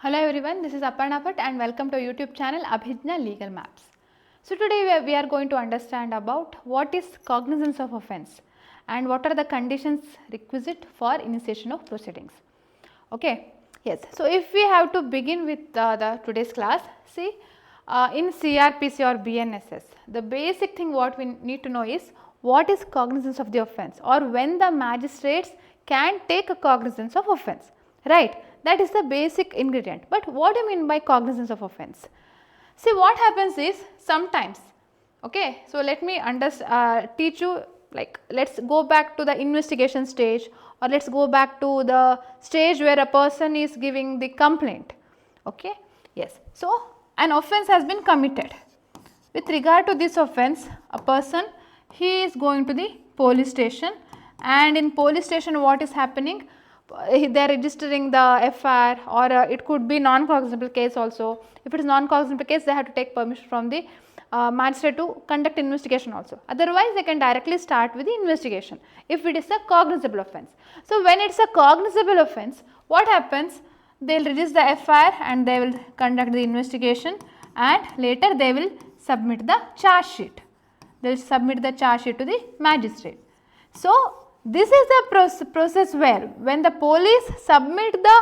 Hello everyone, this is Aparna Bhat and welcome to our YouTube channel Abhijna Legal Maps. So today we are going to understand about what is cognizance of offence and what are the conditions requisite for initiation of proceedings. Okay, yes. So if we have to begin with the today's class, see in CRPC or BNSS, the basic thing what we need to know is what is cognizance of the offence or when the magistrates can take a cognizance of offence, right? That is the basic ingredient. But what do you mean by cognizance of offence? See, what happens is sometimes, okay, so let me teach you, like let us go back to the investigation stage or let us go back to the stage where a person is giving the complaint, okay. Yes, so an offence has been committed. With regard to this offence, a person, he is going to the police station, and in police station what is happening? They are registering the FIR, or it could be non-cognizable case also. If it is non-cognizable case, they have to take permission from the magistrate to conduct investigation also. Otherwise, they can directly start with the investigation if it is a cognizable offence. So, when it is a cognizable offence, what happens? They will register the FIR and they will conduct the investigation, and later they will submit the charge sheet. They will submit the charge sheet to the magistrate. So, this is the process where when the police submit the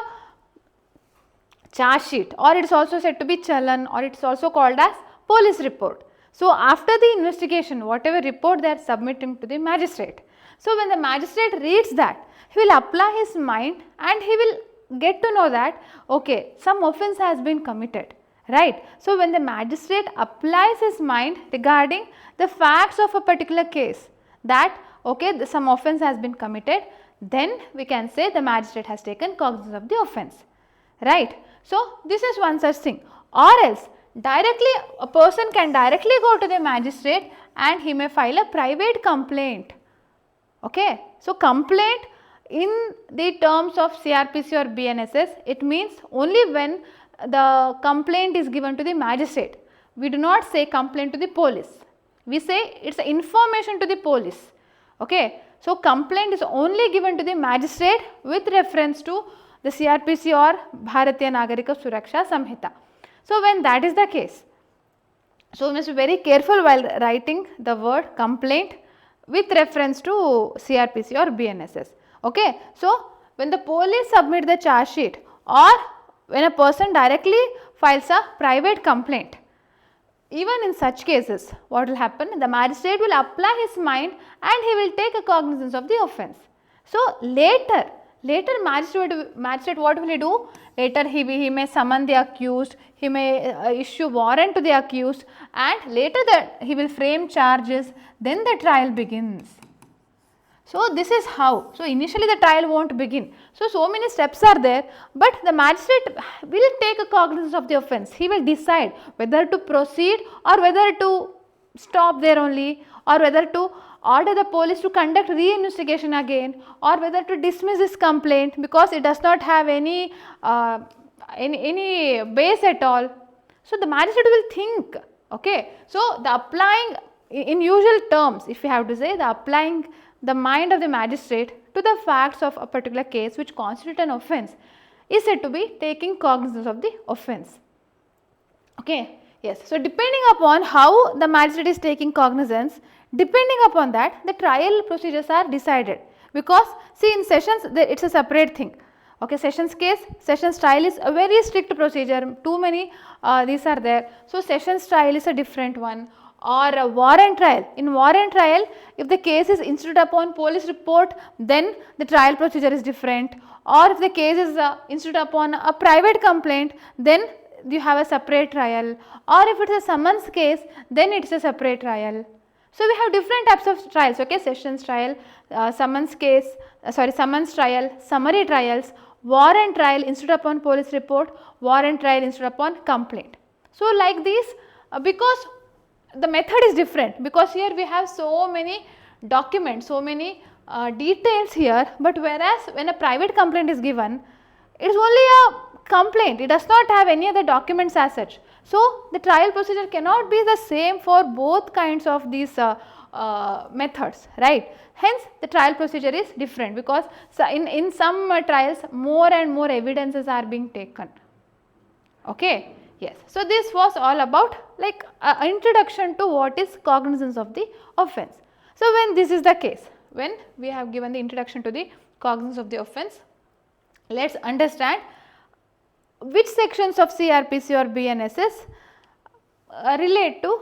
charge sheet, or it is also said to be challan, or it is also called as police report. So, after the investigation, whatever report they are submitting to the magistrate. So, when the magistrate reads that, he will apply his mind and he will get to know that okay, some offence has been committed, right. So, when the magistrate applies his mind regarding the facts of a particular case, that okay, some offence has been committed, then we can say the magistrate has taken cognizance of the offence, right. So, this is one such thing, or else directly a person can directly go to the magistrate and he may file a private complaint, okay. So, complaint in the terms of CRPC or BNSS, it means only when the complaint is given to the magistrate. We do not say complaint to the police, we say it is information to the police. Okay. So, complaint is only given to the magistrate with reference to the CRPC or Bharatiya Nagarika Suraksha Samhita. So, when that is the case, so we must be very careful while writing the word complaint with reference to CRPC or BNSS. Okay. So, when the police submit the charge sheet or when a person directly files a private complaint, even in such cases, what will happen? The magistrate will apply his mind and he will take a cognizance of the offence. So, later magistrate what will he do? Later he may summon the accused, he may issue warrant to the accused, and later he will frame charges, then the trial begins. So, this is how. So, initially the trial will not begin. So many steps are there, but the magistrate will take a cognizance of the offence. He will decide whether to proceed or whether to stop there only, or whether to order the police to conduct re-investigation again, or whether to dismiss this complaint because it does not have any base at all. So, the magistrate will think, okay. So, the applying in usual terms, if we have to say, the applying the mind of the magistrate to the facts of a particular case which constitute an offence is said to be taking cognizance of the offence. Okay. Yes. So, depending upon how the magistrate is taking cognizance, depending upon that the trial procedures are decided, because see in sessions it is a separate thing. Okay, sessions case, sessions trial is a very strict procedure, too many these are there. So, sessions trial is a different one, or a warrant trial. In warrant trial, if the case is instituted upon police report, then the trial procedure is different, or if the case is instituted upon a private complaint, then you have a separate trial, or if it is a summons case, then it is a separate trial. So, we have different types of trials, okay, sessions trial, summons case, summons trial, summary trials, warrant trial instituted upon police report, warrant trial instituted upon complaint. So, like this, because the method is different, because here we have so many documents, so many details here, but whereas when a private complaint is given, it is only a complaint, it does not have any other documents as such. So, the trial procedure cannot be the same for both kinds of these methods, right. Hence, the trial procedure is different, because in some trials more and more evidences are being taken. Okay, yes. So this was all about like introduction to what is cognizance of the offence. So when this is the case, when we have given the introduction to the cognizance of the offence, let's understand which sections of CRPC or BNSS relate to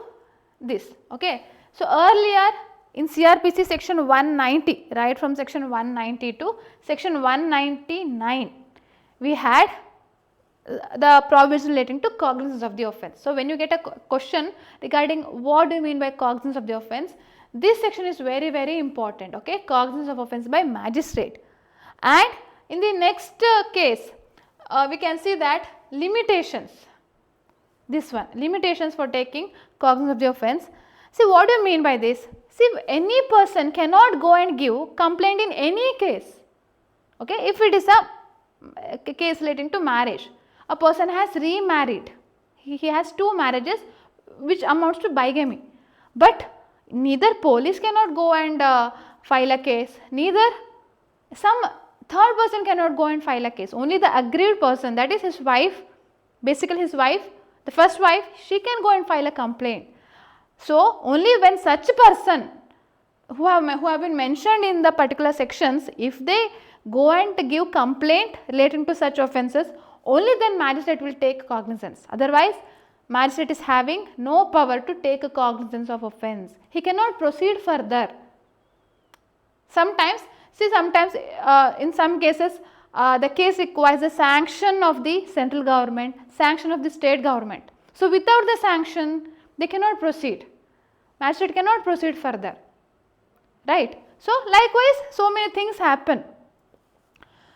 this. Okay. So earlier in CRPC section 190, right from section 190 to section 199, we had the provision relating to cognizance of the offence. So when you get a question regarding what do you mean by cognizance of the offence, this section is very important. Okay, cognizance of offence by magistrate. And in the next case, we can see that limitations. This one, limitations for taking cognizance of the offence. See, what do you mean by this? See, any person cannot go and give complaint in any case. Okay, if it is a case relating to marriage, a person has remarried, he has 2 marriages which amounts to bigamy, but neither police cannot go and file a case, neither some third person cannot go and file a case, only the aggrieved person, that is his wife, basically his wife, the first wife, she can go and file a complaint. So only when such person who have been mentioned in the particular sections, if they go and give complaint relating to such offences, only then magistrate will take cognizance. Otherwise, magistrate is having no power to take a cognizance of offence. He cannot proceed further. Sometimes, see, sometimes in some cases, the case requires the sanction of the central government, sanction of the state government. So without the sanction, they cannot proceed. Magistrate cannot proceed further. Right. So likewise, so many things happen.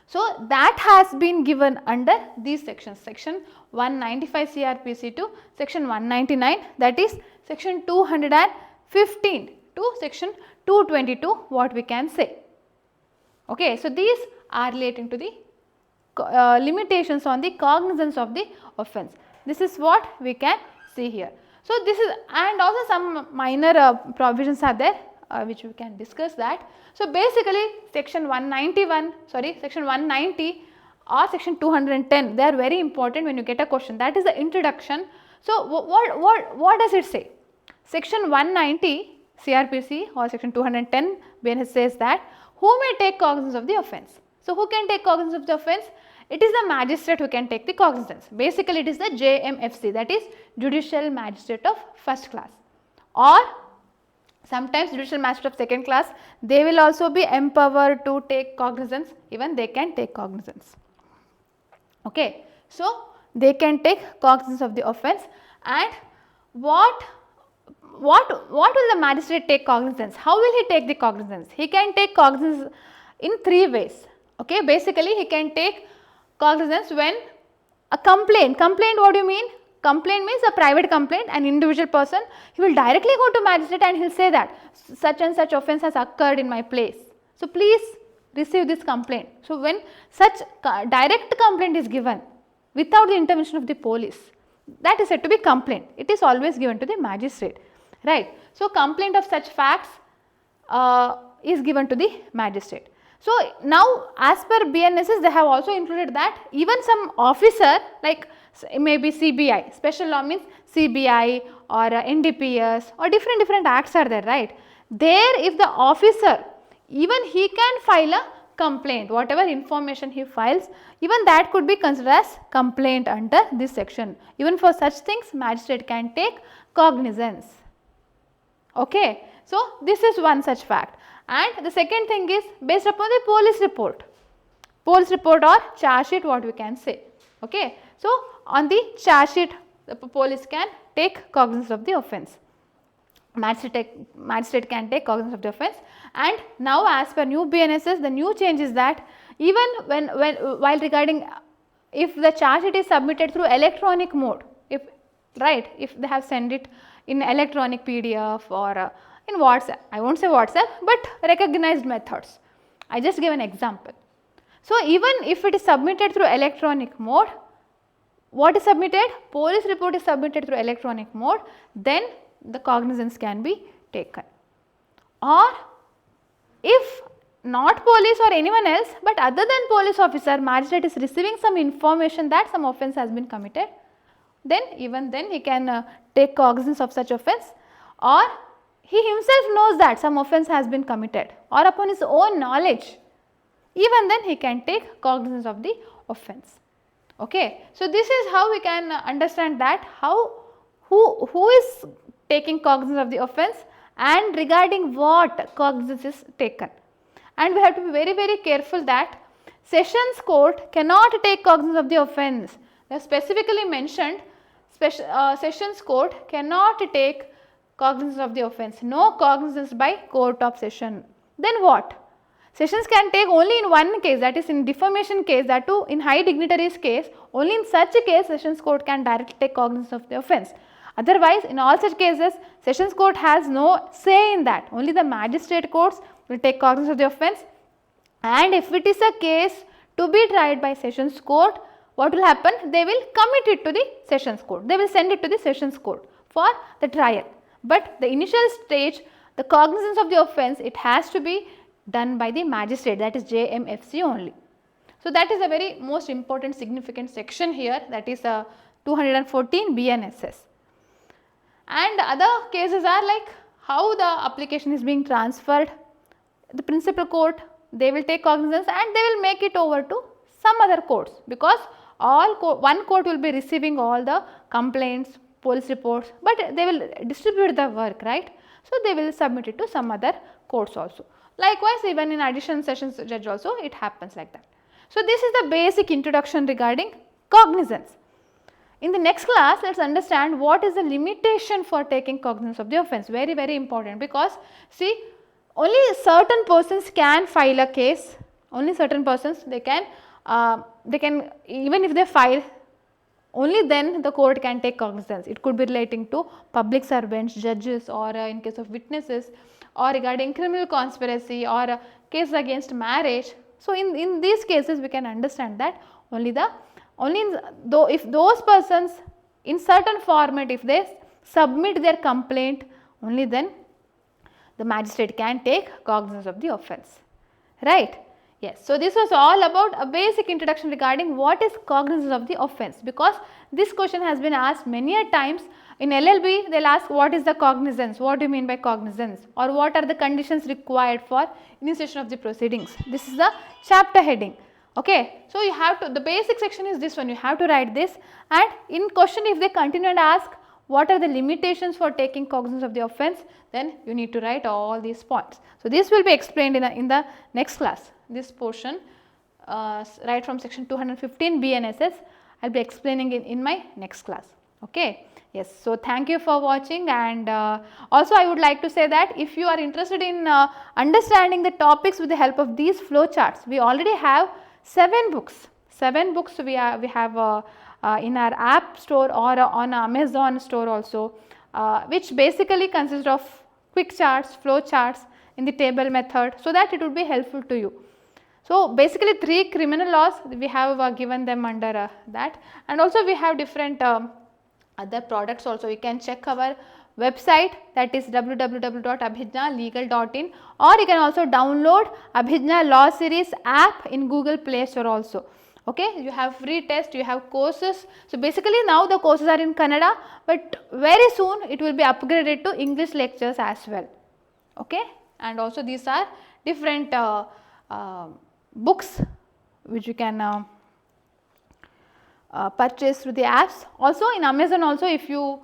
So that has been given under these sections, section 195 CRPC to section 199, that is section 215 to section 222, what we can say. Okay, so these are relating to the limitations on the cognizance of the offence. This is what we can see here. So this is, and also some minor provisions are there which we can discuss that. So basically section 190 or section 210, they are very important when you get a question. That is the introduction. So what does it say? Section 190 CRPC or section 210 BNS says that who may take cognizance of the offence. So who can take cognizance of the offence? It is the magistrate who can take the cognizance. Basically it is the JMFC, that is Judicial Magistrate of First Class, or sometimes Judicial Magistrate of Second Class, they will also be empowered to take cognizance, even they can take cognizance. Okay. So they can take cognizance of the offence. And what will the magistrate take cognizance? How will he take the cognizance? He can take cognizance in 3 ways. Okay. Basically he can take cognizance when a complaint, what do you mean? Complaint means a private complaint, an individual person, he will directly go to magistrate and he will say that such and such offence has occurred in my place. So please receive this complaint. So when such direct complaint is given without the intervention of the police, that is said to be complaint. It is always given to the magistrate, right. So complaint of such facts is given to the magistrate. So now as per BNSS, they have also included that even some officer, like maybe CBI, special law means CBI or NDPS or different acts are there, right. There if the officer, even he can file a complaint, whatever information he files, even that could be considered as complaint under this section. Even for such things magistrate can take cognizance. Okay. So this is one such fact. And the second thing is based upon the police report or charge sheet, what we can say. Okay. So on the charge sheet, the police can take cognizance of the offence. Magistrate can take cognizance of the offence. And now as per new BNSS, the new change is that even while regarding if the charge sheet is submitted through electronic mode, if they have sent it in electronic PDF or in WhatsApp, I won't say WhatsApp, but recognized methods. I just gave an example. So even if it is submitted through electronic mode, what is submitted? Police report is submitted through electronic mode, then the cognizance can be taken. Or if not police or anyone else, but other than police officer, magistrate is receiving some information that some offence has been committed, then even then he can take cognizance of such offence, or he himself knows that some offence has been committed, or upon his own knowledge, even then he can take cognizance of the offence. Okay. So, this is how we can understand that who is taking cognizance of the offence and regarding what cognizance is taken. And we have to be very careful that Sessions Court cannot take cognizance of the offence. They have specifically mentioned Sessions Court cannot take cognizance of the offence, no cognizance by Court of Session. Then what? Sessions can take only in one case, that is in defamation case, that too in high dignitaries case. Only in such a case Sessions Court can directly take cognizance of the offence. Otherwise, in all such cases Sessions Court has no say in that. Only the magistrate courts will take cognizance of the offence. And if it is a case to be tried by Sessions Court, what will happen? They will commit it to the Sessions Court. They will send it to the Sessions Court for the trial. But the initial stage, the cognizance of the offence, it has to be done by the magistrate, that is JMFC only. So, that is a very most important significant section here, that is 214 BNSS. And other cases are like how the application is being transferred. The principal court, they will take cognizance and they will make it over to some other courts, because one court will be receiving all the complaints, police reports, but they will distribute the work, right. So, they will submit it to some other courts also. Likewise, even in additional sessions judge also it happens like that. So, this is the basic introduction regarding cognizance. In the next class, let us understand what is the limitation for taking cognizance of the offence. Very important, because see, only certain persons can file a case, only certain persons they can even if they file, only then the court can take cognizance. It could be relating to public servants, judges, or in case of witnesses, or regarding criminal conspiracy, or cases against marriage. So, in these cases we can understand that if those persons in certain format, if they submit their complaint, only then the magistrate can take cognizance of the offence, right. Yes. So, this was all about a basic introduction regarding what is cognizance of the offence, because this question has been asked many a times. In LLB, they will ask what is the cognizance, what do you mean by cognizance, or what are the conditions required for initiation of the proceedings. This is the chapter heading. Okay. So, you have to, the basic section is this one, you have to write this, and in question if they continue and ask what are the limitations for taking cognizance of the offence, then you need to write all these points. So, this will be explained in the next class. This portion right from section 215 BNSS I will be explaining in my next class. Okay. Yes. So, thank you for watching, and also I would like to say that if you are interested in understanding the topics with the help of these flow charts, we already have 7 books. 7 books we have in our app store or on Amazon store also, which basically consist of quick charts, flow charts in the table method, so that it would be helpful to you. So, basically 3 criminal laws we have given them under that, and also we have different other products also. You can check our website, that is www.abhijnalegal.in, or you can also download Abhijna Law Series app in Google Play Store also. Okay. You have free test, you have courses. So, basically now the courses are in Kannada, but very soon it will be upgraded to English lectures as well. Okay. And also these are different books which you can purchase through the apps. Also in Amazon also, if you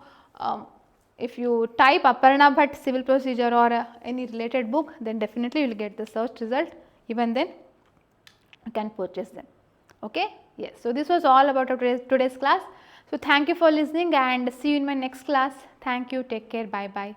type Aparna Bhat civil procedure or any related book, then definitely you will get the search result. Even then you can purchase them. Okay. Yes. So, this was all about today's class. So, thank you for listening and see you in my next class. Thank you. Take care. Bye bye.